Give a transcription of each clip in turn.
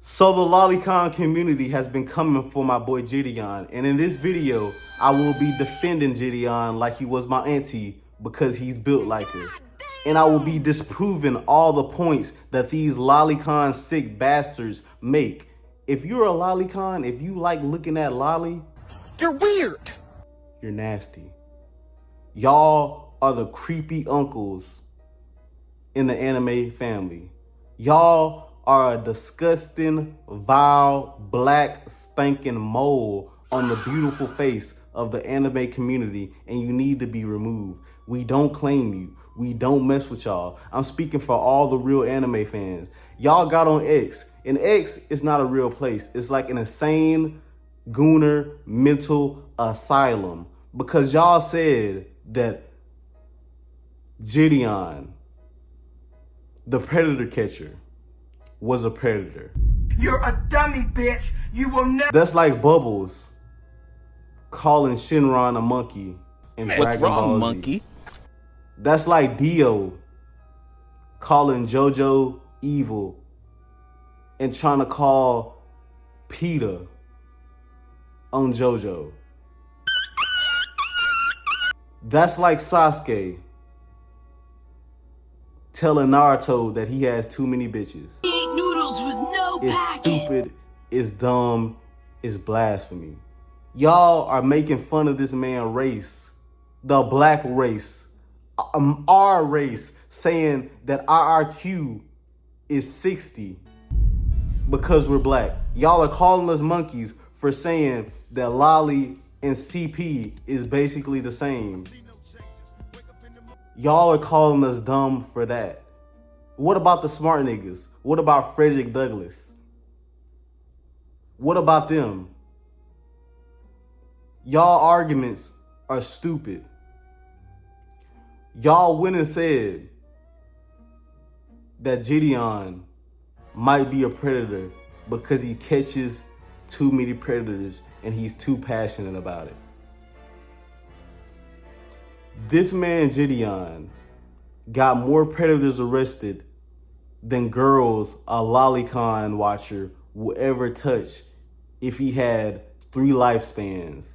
So the Lolicon community has been coming for my boy Gideon, and in this video, I will be defending Gideon like he was my auntie because he's built like her. And I will be disproving all the points that these Lolicon sick bastards make. If you're a Lolicon, if you like looking at Lolly, you're weird. You're nasty. Y'all are the creepy uncles in the anime family. Y'all are a disgusting, vile, black, stinking mole on the beautiful face of the anime community, and you need to be removed. We don't claim you. We don't mess with y'all. I'm speaking for all the real anime fans. Y'all got on X, and X is not a real place. It's like an insane, gooner, mental asylum, because y'all said that Gideon, the predator catcher, was a predator. You're a dummy, bitch. You will never. That's like Bubbles calling Shinron a monkey in Dragon Ball Z. Monkey? That's like Dio calling JoJo evil and trying to call PETA on JoJo. That's like Sasuke telling Naruto that he has too many bitches. Eat noodles with no It's packet. stupid, it's dumb, it's blasphemy. Y'all are making fun of this man's race, the black race, our race, saying that our IQ is 60 because we're black. Y'all are calling us monkeys for saying that Lolly and CP is basically the same. Y'all are calling us dumb for that. What about the smart niggas? What about Frederick Douglass? What about them? Y'all arguments are stupid. Y'all went and said that Gideon might be a predator because he catches too many predators and he's too passionate about it. This man, Gideon, got more predators arrested than girls a Lolicon watcher will ever touch if he had 3 lifespans.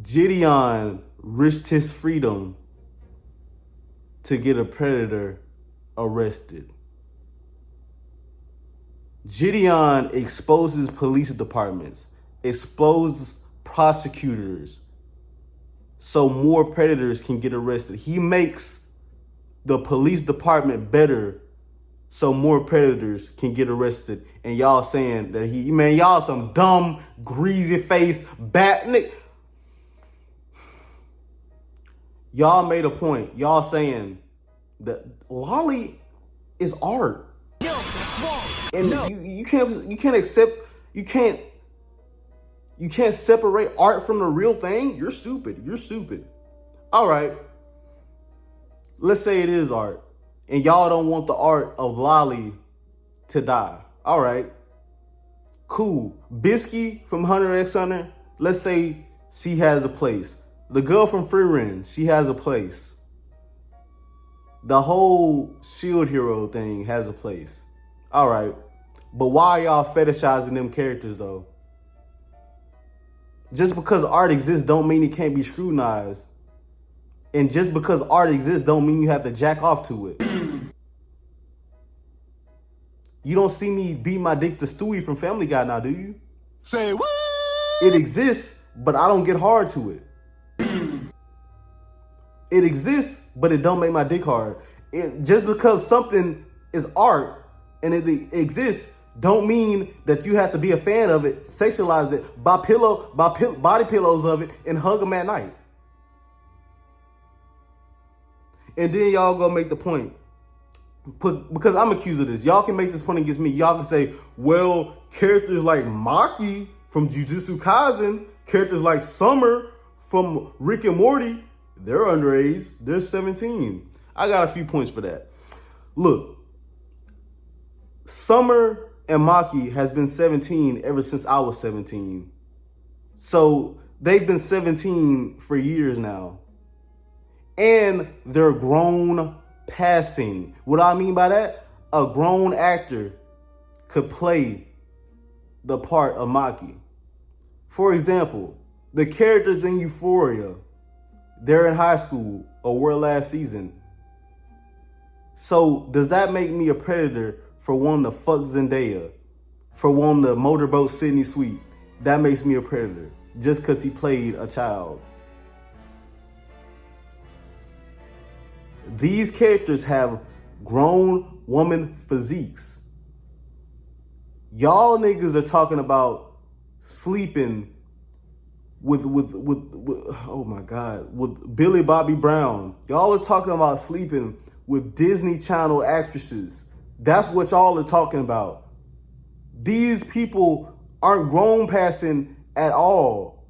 Gideon risked his freedom to get a predator arrested. Gideon exposes police departments, exposes prosecutors, so more predators can get arrested. He makes the police department better so more predators can get arrested. And y'all saying that y'all some dumb, greasy face, bat nick. Y'all made a point. Y'all saying that Lolly is art. Yo, that's wrong. And no. you can't separate art from the real thing. You're stupid. You're stupid. All right. Let's say it is art and y'all don't want the art of Lolly to die. All right. Cool. Bisky from Hunter x Hunter, let's say she has a place. The girl from Frieren, she has a place. The whole Shield Hero thing has a place. All right. But why are y'all fetishizing them characters though? Just because art exists don't mean it can't be scrutinized. And just because art exists don't mean you have to jack off to it. You don't see me beat my dick to Stewie from Family Guy now, do you? Say what? It exists, but I don't get hard to it. It exists, but it don't make my dick hard. Just because something is art and it exists don't mean that you have to be a fan of it, sexualize it, buy body pillows of it, and hug them at night. And then y'all gonna make the point. Because I'm accused of this. Y'all can make this point against me. Y'all can say, well, characters like Maki from Jujutsu Kaisen, characters like Summer from Rick and Morty, they're underage. They're 17. I got a few points for that. Look, Summer and Maki has been 17 ever since I was 17. So they've been 17 for years now. And they're grown passing. What I mean by that, a grown actor could play the part of Maki. For example, the characters in Euphoria, they're in high school or were last season. So does that make me a predator for wanting to fuck Zendaya? For wanting to motorboat Sydney Sweet? That makes me a predator just because he played a child. These characters have grown woman physiques. Y'all niggas are talking about sleeping with oh my God, with Billy Bobby Brown. Y'all are talking about sleeping with Disney Channel actresses. That's what y'all are talking about. These people aren't grown passing at all.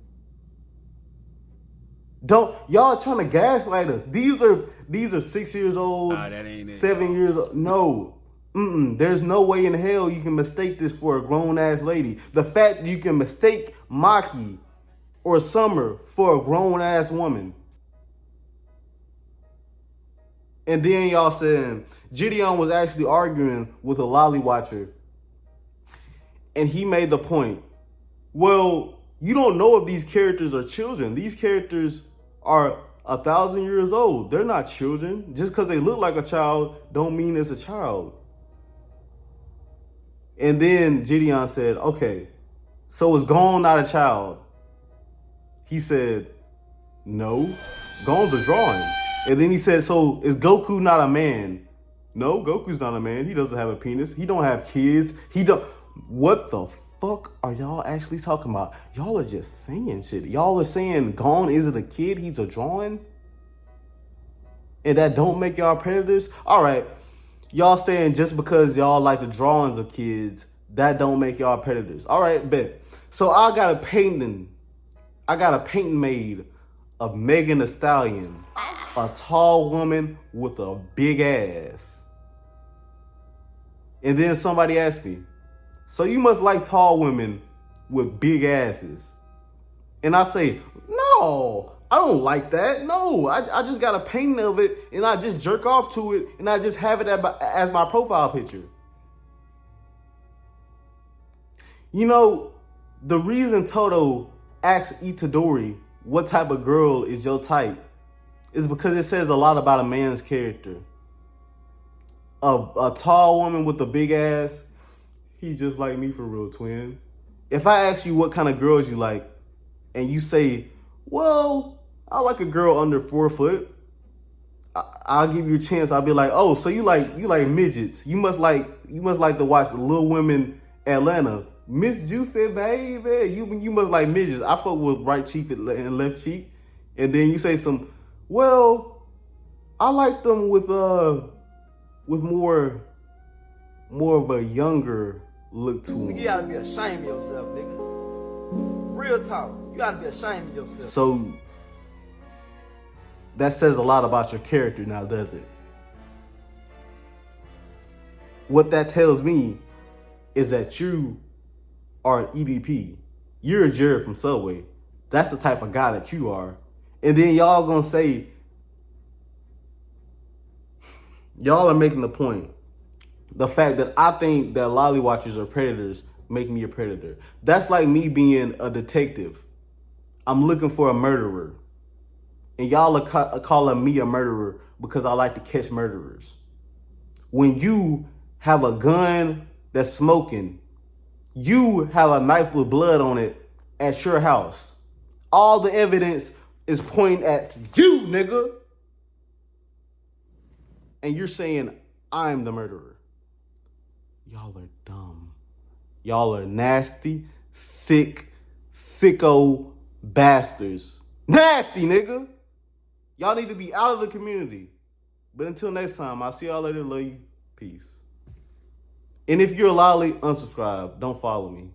Don't y'all trying to gaslight us? These are 6 years old, Nah, that ain't it, 7 years old. No. There's no way in hell you can mistake this for a grown-ass lady. The fact that you can mistake Maki or Summer for a grown-ass woman. And then y'all saying Gideon was actually arguing with a LOLI watcher. And he made the point, well, you don't know if these characters are children. These characters are 1,000 years old. They're not children. Just because they look like a child don't mean it's a child. And then Gideon said, okay, so is Gon not a child? He said, no, Gon's a drawing. And then he said, so is Goku not a man? No, Goku's not a man. He doesn't have a penis. He don't have kids. What the fuck are y'all actually talking about? Y'all are just saying shit. Y'all are saying Gon isn't a kid, he's a drawing? And that don't make y'all predators? All right. Y'all saying just because y'all like the drawings of kids, that don't make y'all predators. All right, bet. So I got a painting made of Megan Thee Stallion, a tall woman with a big ass. And then somebody asked me, so you must like tall women with big asses. And I say, no, I don't like that. No, I just got a painting of it and I just jerk off to it and I just have it as my profile picture. You know, the reason Toto asks Itadori what type of girl is your type is because it says a lot about a man's character. A tall woman with a big ass, he's just like me for real, twin. If I ask you what kind of girls you like, and you say, well, I like a girl under 4 foot, I'll give you a chance. I'll be like, oh, so you like midgets. You must like to watch Little Women Atlanta. Miss Juicy, baby, you must like midgets. I fuck with right cheek and left cheek. And then you say well, I like them with more of a younger look to them. You gotta be ashamed of yourself, nigga. Real talk. You gotta be ashamed of yourself. So that says a lot about your character now, does it? What that tells me is that you are an EDP. You're a Jared from Subway. That's the type of guy that you are. And then y'all gonna say, y'all are making the point. The fact that I think that LOLI watchers are predators make me a predator. That's like me being a detective. I'm looking for a murderer. And y'all are calling me a murderer because I like to catch murderers. When you have a gun that's smoking, you have a knife with blood on it at your house. All the evidence is pointing at you, nigga. And you're saying, I'm the murderer. Y'all are dumb. Y'all are nasty, sick, sicko bastards. Nasty, nigga. Y'all need to be out of the community. But until next time, I'll see y'all later. Love you. Peace. And if you're a LOLI, unsubscribe. Don't follow me.